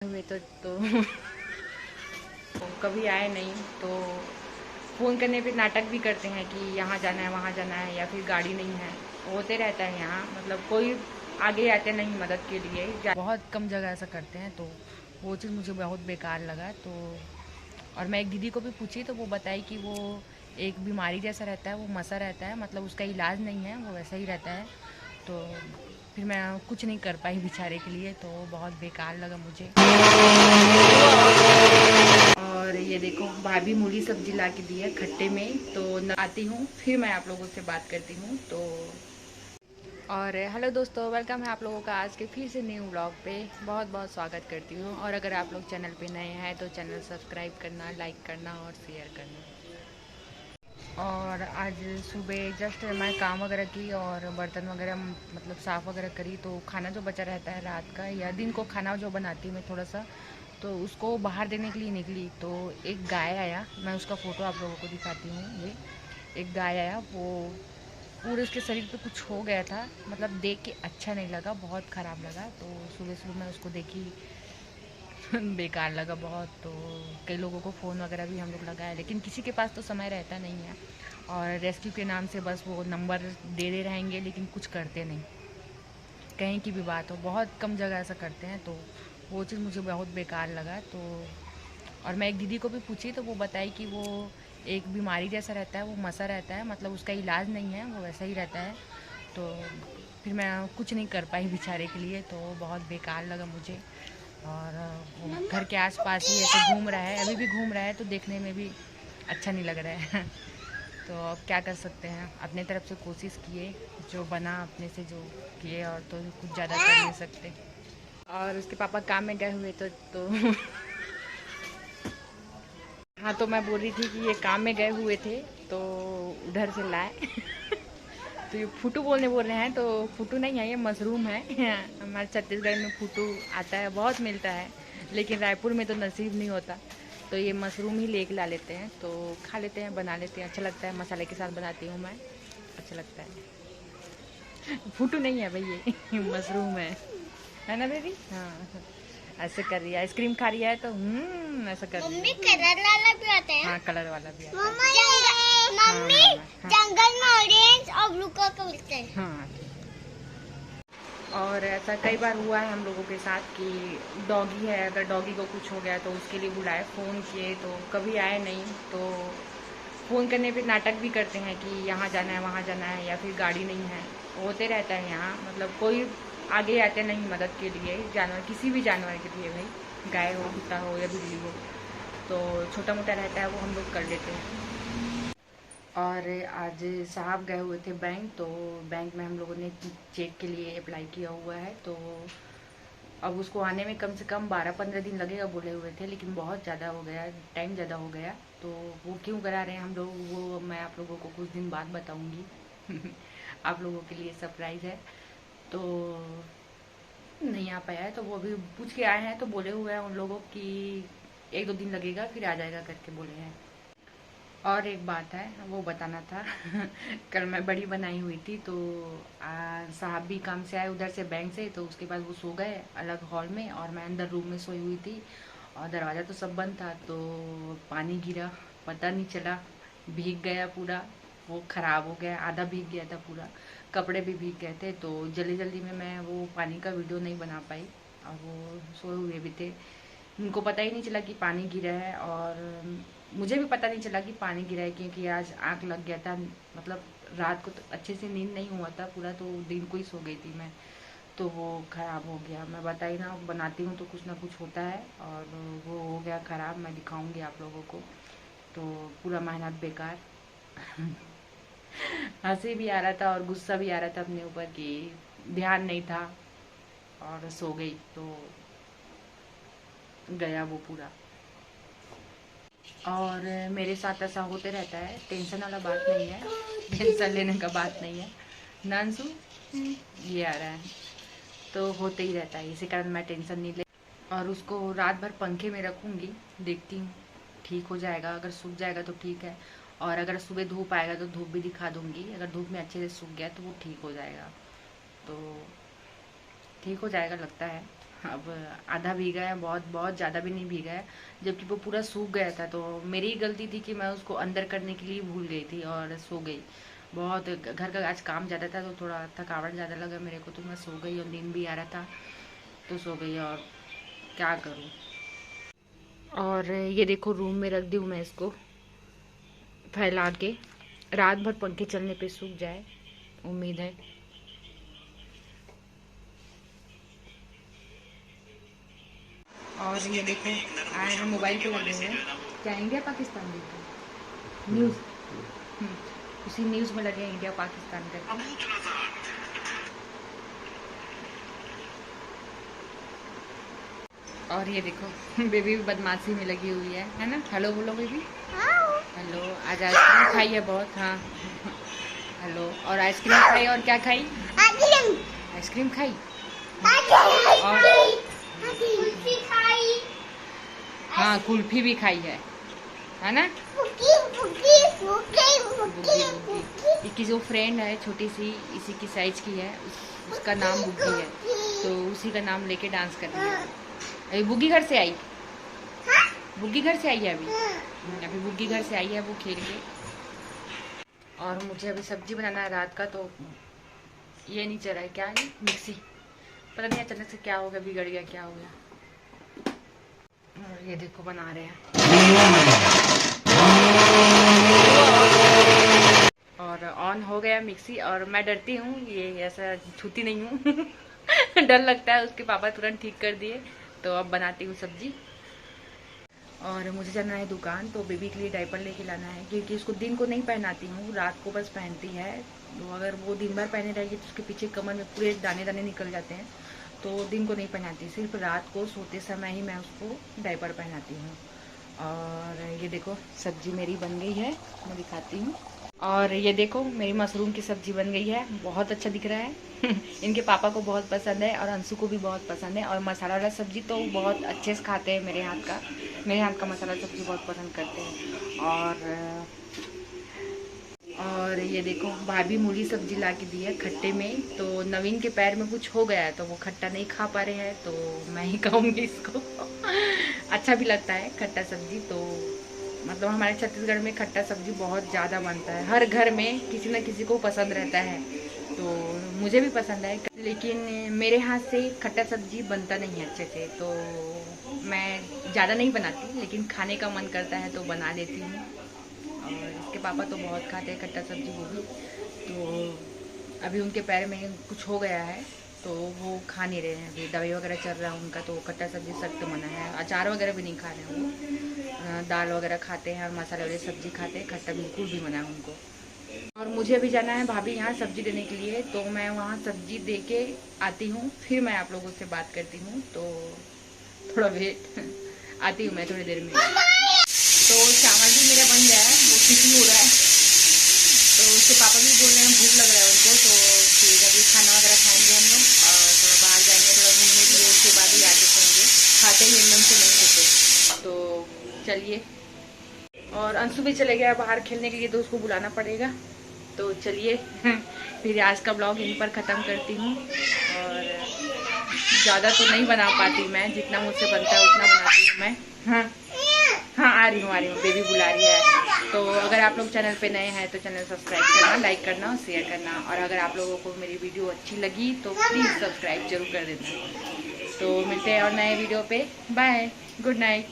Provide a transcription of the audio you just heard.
हुए तो कभी आए नहीं तो फ़ोन करने पे नाटक भी करते हैं कि यहाँ जाना है वहाँ जाना है या फिर गाड़ी नहीं है। होते रहता है यहाँ, मतलब कोई आगे आते नहीं मदद के लिए। बहुत कम जगह ऐसा करते हैं, तो वो चीज़ मुझे बहुत बेकार लगा। तो और मैं एक दीदी को भी पूछी तो वो बताई कि वो एक बीमारी जैसा रहता है, वो मसा रहता है, मतलब उसका इलाज नहीं है, वो वैसा ही रहता है। तो फिर मैं कुछ नहीं कर पाई बेचारे के लिए, तो बहुत बेकार लगा मुझे। और ये देखो भाभी मूली सब्जी ला के दी है खट्टे में, तो आती हूँ फिर मैं आप लोगों से बात करती हूँ। तो और हेलो दोस्तों, वेलकम है आप लोगों का आज के फिर से न्यू व्लॉग पे। बहुत बहुत स्वागत करती हूँ। और अगर आप लोग चैनल पे नए हैं तो चैनल सब्सक्राइब करना, लाइक करना और शेयर करना। और आज सुबह जस्ट मैं काम वगैरह की और बर्तन वगैरह मतलब साफ़ वगैरह करी, तो खाना जो बचा रहता है रात का या दिन को खाना जो बनाती हूँ मैं थोड़ा सा, तो उसको बाहर देने के लिए निकली। तो एक गाय आया, मैं उसका फ़ोटो आप लोगों को दिखाती हूँ। ये एक गाय आया, वो पूरे उसके शरीर पे कुछ हो गया था, मतलब देख के अच्छा नहीं लगा, बहुत ख़राब लगा। तो सुबह सुबह मैं उसको देखी बेकार लगा बहुत। तो कई लोगों को फ़ोन वगैरह भी हम लोग लगाए, लेकिन किसी के पास तो समय रहता नहीं है। और रेस्क्यू के नाम से बस वो नंबर दे रहेंगे, लेकिन कुछ करते नहीं। कहीं की भी बात हो, बहुत कम जगह ऐसा करते हैं, तो वो चीज़ मुझे बहुत बेकार लगा। तो और मैं एक दीदी को भी पूछी तो वो बताई कि वो एक बीमारी जैसा रहता है, वो मसा रहता है, मतलब उसका इलाज नहीं है, वो वैसा ही रहता है। तो फिर मैं कुछ नहीं कर पाई बेचारे के लिए, तो बहुत बेकार लगा मुझे। और वो घर के आसपास ही ऐसे घूम रहा है, अभी भी घूम रहा है, तो देखने में भी अच्छा नहीं लग रहा है तो अब क्या कर सकते हैं, अपने तरफ से कोशिश किए, जो बना अपने से जो किए, और तो कुछ ज़्यादा कर नहीं सकते। और उसके पापा काम में गए हुए तो हाँ, तो मैं बोल रही थी कि ये काम में गए हुए थे, तो उधर से लाए तो ये फुटू बोल रहे हैं, तो फुटू नहीं है, ये मशरूम है हमारे छत्तीसगढ़ में फुटू आता है, बहुत मिलता है, लेकिन रायपुर में तो नसीब नहीं होता। तो ये मशरूम ही लेके ला लेते हैं, तो खा लेते हैं, बना लेते हैं, अच्छा लगता है, मसाले के साथ बनाती हूँ मैं, अच्छा लगता है फुटू नहीं है भाई, ये मशरूम है ना बेबी? हाँ, ऐसे कर रही है, आइसक्रीम खा रही है तो ऐसा कर रही है। मम्मी कलर वाला भी आता है। हाँ, कलर वाला भी आता है। मम्मी हाँ, जंगल में ऑरेंज और ब्लू कलर का मिलता है। हाँ। और ऐसा कई बार हुआ है हम लोगों के साथ कि डॉगी है, अगर डॉगी को कुछ हो गया तो उसके लिए बुलाए, फ़ोन किए तो कभी आए नहीं। तो फ़ोन करने पे नाटक भी करते हैं कि यहाँ जाना है वहाँ जाना है या फिर गाड़ी नहीं है। होते रहता है यहाँ, मतलब कोई आगे आते नहीं मदद के लिए। जानवर, किसी भी जानवर के लिए भाई, गाय हो, कुत्ता हो या बिल्ली हो, तो छोटा मोटा रहता है वो हम लोग कर लेते हैं। और आज साहब गए हुए थे बैंक, तो बैंक में हम लोगों ने चेक के लिए अप्लाई किया हुआ है। तो अब उसको आने में कम से कम 12-15 दिन लगेगा बोले हुए थे, लेकिन बहुत ज़्यादा हो गया, टाइम ज़्यादा हो गया। तो वो क्यों करा रहे हैं हम लोग, वो मैं आप लोगों को कुछ दिन बाद बताऊंगी आप लोगों के लिए सरप्राइज़ है। तो नहीं आ पाया है, तो वो अभी पूछ के आए हैं, तो बोले हुए हैं उन लोगों की 1-2 दिन लगेगा, फिर आ जाएगा करके बोले हैं। और एक बात है वो बताना था कल मैं बड़ी बनाई हुई थी, तो साहब भी काम से आए उधर से बैंक से, तो उसके बाद वो सो गए अलग हॉल में और मैं अंदर रूम में सोई हुई थी, और दरवाज़ा तो सब बंद था। तो पानी गिरा, पता नहीं चला, भीग गया पूरा, वो ख़राब हो गया, आधा भीग गया था पूरा, कपड़े भी भीग गए थे। तो जल्दी जल्दी में मैं वो पानी का वीडियो नहीं बना पाई, और वो सोए हुए भी थे, उनको पता ही नहीं चला कि पानी गिरा है, और मुझे भी पता नहीं चला कि पानी गिरा है, क्योंकि आज आँख लग गया था, मतलब रात को तो अच्छे से नींद नहीं हुआ था पूरा, तो दिन को ही सो गई थी मैं, तो वो ख़राब हो गया। मैं बताई ना, बनाती हूँ तो कुछ ना कुछ होता है, और वो हो गया ख़राब, मैं दिखाऊंगी आप लोगों को। तो पूरा मेहनत बेकार हंसी भी आ रहा था और गुस्सा भी आ रहा था अपने ऊपर कि ध्यान नहीं था और सो गई, तो गया वो पूरा। और मेरे साथ ऐसा होते रहता है, टेंशन वाला बात नहीं है, टेंशन लेने का बात नहीं है। नानसू ये आ रहा है, तो होते ही रहता है, इसी कारण मैं टेंशन नहीं ले। और उसको रात भर पंखे में रखूँगी, देखती हूँ ठीक हो जाएगा, अगर सूख जाएगा तो ठीक है, और अगर सुबह धूप आएगा तो धूप भी दिखा दूँगी, अगर धूप में अच्छे से सूख गया तो वो ठीक हो जाएगा, तो ठीक हो जाएगा लगता है। अब आधा भीगा है, बहुत बहुत ज़्यादा भी नहीं भीगा है, जबकि वो पूरा सूख गया था। तो मेरी ही गलती थी कि मैं उसको अंदर करने के लिए भूल गई थी और सो गई। बहुत घर का आज काम ज़्यादा था तो थोड़ा थकावट ज़्यादा लगा मेरे को, तो मैं सो गई और नींद भी आ रहा था तो सो गई, और क्या करूँ। और ये देखो रूम में रख दी हूँ मैं इसको फैला के, रात भर पंखे चलने पे सूख जाए, उम्मीद है। और ये देखो आज हम मोबाइल पे लगे हुए हैं, क्या इंडिया पाकिस्तान देख रहे हैं न्यूज़, उसी न्यूज़ में लगे हैं, इंडिया पाकिस्तान करके। और ये देखो बेबी भी बदमाशी में लगी हुई है ना। हेलो बोलो बेबी, हेलो। आज आइसक्रीम खाई है बहुत, हाँ हेलो। और आइसक्रीम खाई, और क्या खाई? आइसक्रीम खाई और हाँ कुल्फी भी खाई है ना। ये किसी फ्रेंड है छोटी सी, इसी की साइज की है, उसका नाम बुग्गी है, तो उसी का नाम लेके डांस कर रही है। अभी बुग्गी घर से आई, बुग्गी घर से आई है अभी बुग्गी घर से आई है वो खेल के। और मुझे अभी सब्जी बनाना है रात का, तो ये नहीं चल रहा है, क्या है मिक्सी, पता नहीं अचानक से क्या हो गया, बिगड़ गया क्या हो गया। और ये देखो बना रहे हैं, और ऑन हो गया मिक्सी। और मैं डरती हूँ, ये ऐसा छूती नहीं हूँ डर लगता है, उसके पापा तुरंत ठीक कर दिए, तो अब बनाती हूँ सब्जी। और मुझे जाना है दुकान, तो बेबी के लिए डायपर लेके लाना है, क्योंकि उसको दिन को नहीं पहनाती हूँ, रात को बस पहनती है। तो अगर वो दिन भर पहने रहेगी तो उसके पीछे कमर में पूरे दाने दाने निकल जाते हैं, तो दिन को नहीं पहनाती, सिर्फ रात को सोते समय ही मैं उसको डायपर पहनाती हूँ। और ये देखो सब्जी मेरी बन गई है, मैं दिखाती हूँ। और ये देखो मेरी मशरूम की सब्जी बन गई है, बहुत अच्छा दिख रहा है इनके पापा को बहुत पसंद है और अंशु को भी बहुत पसंद है। और मसाला वाला सब्जी तो बहुत अच्छे से खाते हैं, मेरे हाथ का मसाला सब्जी बहुत पसंद करते हैं। और ये देखो भाभी मूली सब्जी ला के दी है खट्टे में, तो नवीन के पैर में कुछ हो गया है तो वो खट्टा नहीं खा पा रहे हैं, तो मैं ही खाऊंगी इसको अच्छा भी लगता है खट्टा सब्जी, तो मतलब हमारे छत्तीसगढ़ में खट्टा सब्जी बहुत ज़्यादा बनता है, हर घर में किसी न किसी को पसंद रहता है, तो मुझे भी पसंद है। लेकिन मेरे हाथ से खट्टा सब्जी बनता नहीं है अच्छे से, तो मैं ज़्यादा नहीं बनाती, लेकिन खाने का मन करता है तो बना लेती हूँ। और इसके पापा तो बहुत खाते हैं खट्टा सब्जी वो भी, तो अभी उनके पैर में कुछ हो गया है तो वो खा नहीं रहे हैं, अभी दवाई वगैरह चल रहा है उनका, तो खट्टा सब्जी सख्त मना है, अचार वगैरह भी नहीं खा रहे हैं वो, दाल वगैरह खाते हैं और मसाले वाली सब्जी खाते हैं, खट्टा बिल्कुल भी मना है उनको। और मुझे अभी जाना है भाभी यहाँ सब्जी देने के लिए, तो मैं वहाँ सब्जी दे के आती हूँ, फिर मैं आप लोगों से बात करती हूँ, तो थोड़ा वेट आती हूँ मैं थोड़ी देर में। तो चावल भी मेरा बन गया है, वो खिचड़ी हो रहा है, तो उसके पापा भी बोल रहे हैं भूख लग रहा है उनको, तो फिर अभी खाना वगैरह खाएंगे हम लोग और थोड़ा बाहर जाएंगे, थोड़ा घूमने के लिए, उसके बाद ही आके खाएंगे, खाते ही एकदम से नहीं खाते। तो चलिए, और अंशु भी चले गया बाहर खेलने के लिए, तो उसको बुलाना पड़ेगा, तो चलिए फिर आज का ब्लॉग यहीं पर ख़त्म करती हूँ। और ज़्यादा तो नहीं बना पाती मैं, जितना मुझसे बनता है उतना बनाती हूँ मैं। हाँ आ रही हूँ, बेबी बुला रही है। तो अगर आप लोग चैनल पे नए हैं तो चैनल सब्सक्राइब करना, लाइक करना और शेयर करना, और अगर आप लोगों को मेरी वीडियो अच्छी लगी तो प्लीज़ सब्सक्राइब जरूर कर देना। तो मिलते हैं और नए वीडियो पे, बाय, गुड नाइट।